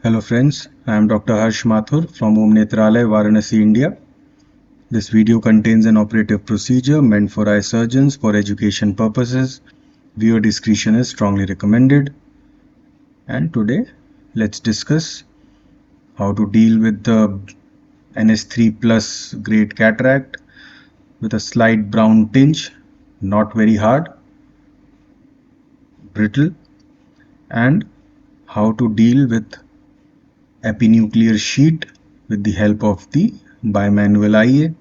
Hello friends, I am Dr. Harsh Mathur from Om Netralaya, Varanasi, India. This video contains an operative procedure meant for eye surgeons for education purposes. Viewer discretion is strongly recommended. And today, let's discuss how to deal with the NS3 plus grade cataract with a slight brown tinge, not very hard, brittle, and how to deal with epinuclear sheet with the help of the bimanual IA.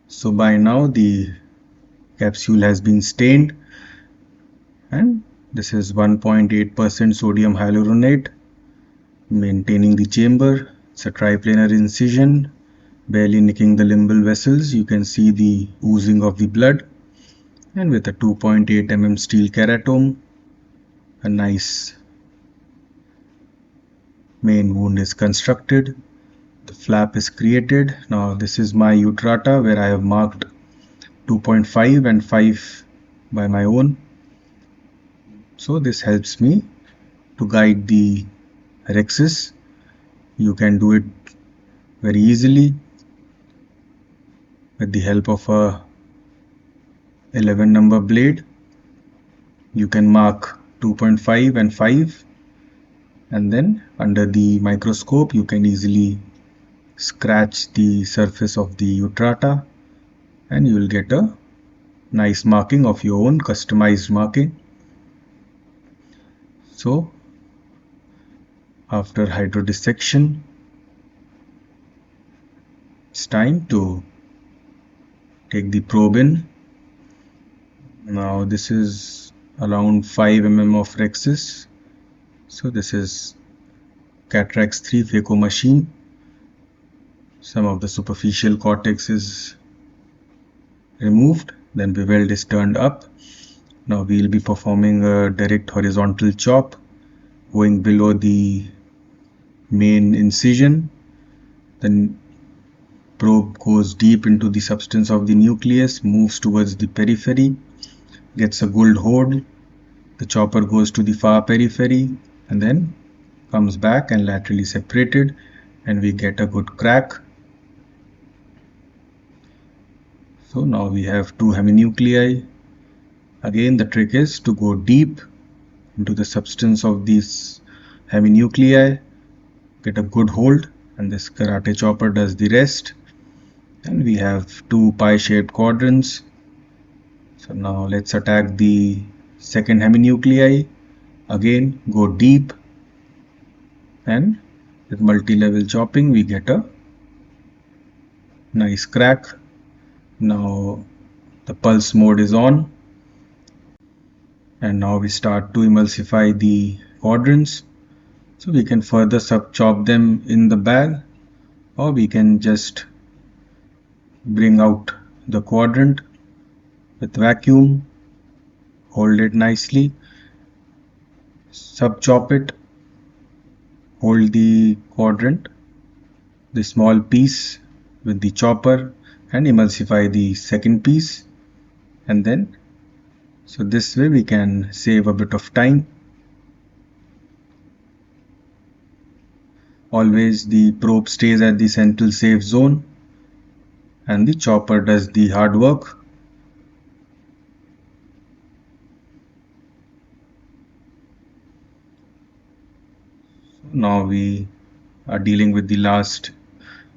So by now the capsule has been stained, and this is 1.8% sodium hyaluronate, maintaining the chamber. It's a triplanar incision, barely nicking the limbal vessels. You can see the oozing of the blood, and with a 2.8 mm steel keratome, a nice main wound is constructed. The flap is created. Now this is my utrata where I have marked 2.5 and 5 by my own. So this helps me to guide the rhexis. You can do it very easily with the help of a 11 number blade. You can mark 2.5 and 5, and then under the microscope you can easily scratch the surface of the utrata and you will get a nice marking of your own customized marking. So after hydrodissection, it's time to take the probe in. Now this is around 5 mm of rhexis. So this is Cataracts 3 phaco machine. Some of the superficial cortex is removed, then the weld is turned up. Now we will be performing a direct horizontal chop going below the main incision. Then probe goes deep into the substance of the nucleus, moves towards the periphery, gets a good hold. The chopper goes to the far periphery and then comes back and laterally separated, and we get a good crack. So now we have two heminuclei. Again, the trick is to go deep into the substance of these heminuclei, get a good hold, and this karate chopper does the rest. And we have two pie-shaped quadrants. So now let's attack the second heminuclei. Again, go deep, and with multi-level chopping we get a nice crack. Now the pulse mode is on, and now we start to emulsify the quadrants. So we can further sub-chop them in the bag, or we can just bring out the quadrant with vacuum, hold it nicely, sub-chop it, hold the quadrant, the small piece with the chopper, and emulsify the second piece. And then so this way we can save a bit of time. Always the probe stays at the central safe zone and the chopper does the hard work. Now we are dealing with the last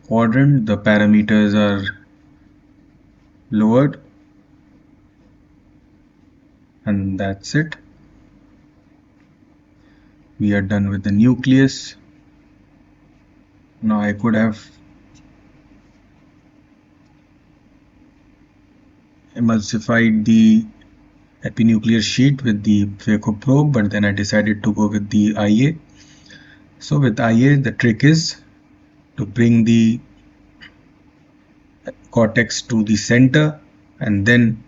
quadrant. The parameters are lowered, and that's it. We are done with the nucleus. Now I could have emulsified the epinuclear sheet with the phaco probe, but then I decided to go with the IA. So with IA, the trick is to bring the cortex to the center and then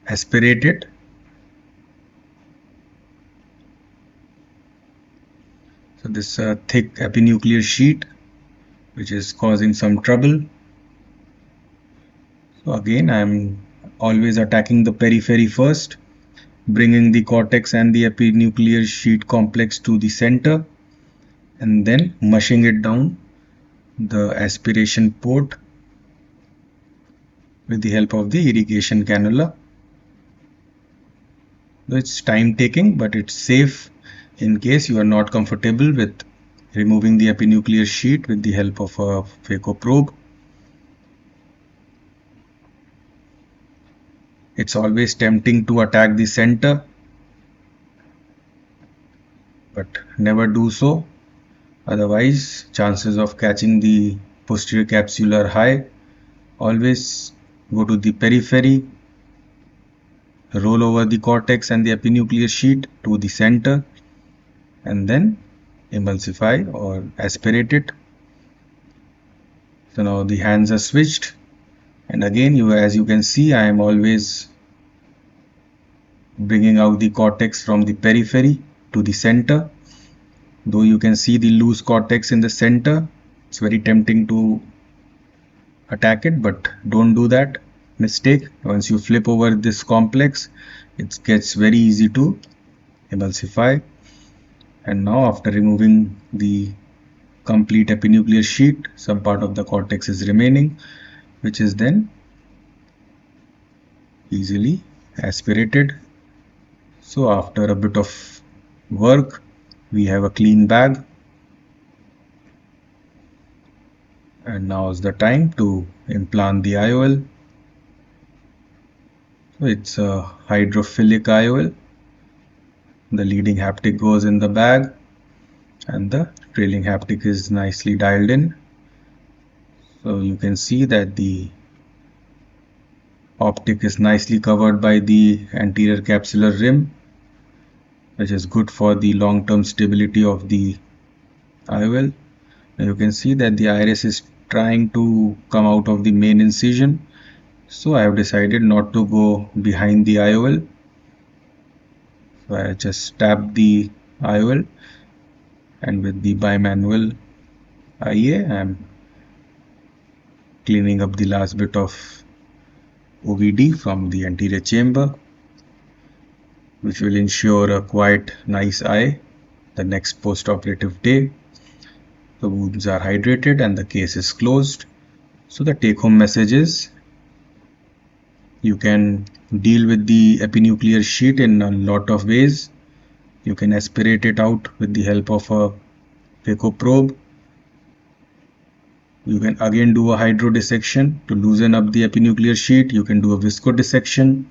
aspirate it. So this thick epinuclear sheet which is causing some trouble. So again, I am always attacking the periphery first, bringing the cortex and the epinuclear sheet complex to the center, and then mushing it down the aspiration port with the help of the irrigation cannula. It's time taking, but it's safe in case you are not comfortable with removing the epinuclear sheet with the help of a phaco probe. It's always tempting to attack the center, but never do so. Otherwise, chances of catching the posterior capsule are high. Always go to the periphery, roll over the cortex and the epinuclear sheet to the center, and then emulsify or aspirate it. So now the hands are switched, and again, as you can see, I am always bringing out the cortex from the periphery to the center. Though you can see the loose cortex in the center, it's very tempting to attack it, but don't do that mistake. Once you flip over this complex, it gets very easy to emulsify. And now, after removing the complete epinuclear sheet, some part of the cortex is remaining, which is then easily aspirated. So after a bit of work, we have a clean bag. And now is the time to implant the IOL. So it's a hydrophilic IOL. The leading haptic goes in the bag and the trailing haptic is nicely dialed in. So you can see that the optic is nicely covered by the anterior capsular rim, which is good for the long-term stability of the IOL. Now you can see that the iris is trying to come out of the main incision, so I have decided not to go behind the IOL. So I just tap the IOL, and with the bimanual IA I am cleaning up the last bit of OVD from the anterior chamber, which will ensure a quite nice eye the next post-operative day. The wounds are hydrated and the case is closed. So the take-home message is, you can deal with the epinuclear sheet in a lot of ways. You can aspirate it out with the help of a phaco probe. You can again do a hydrodissection to loosen up the epinuclear sheet. You can do a viscodissection,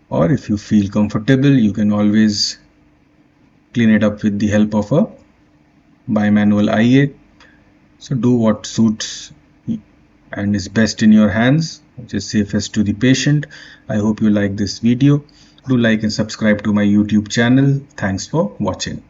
or if you feel comfortable, you can always clean it up with the help of a bimanual IA. So do what suits and is best in your hands, which is safest to the patient. I hope you like this video. Do like and subscribe to my YouTube channel. Thanks for watching.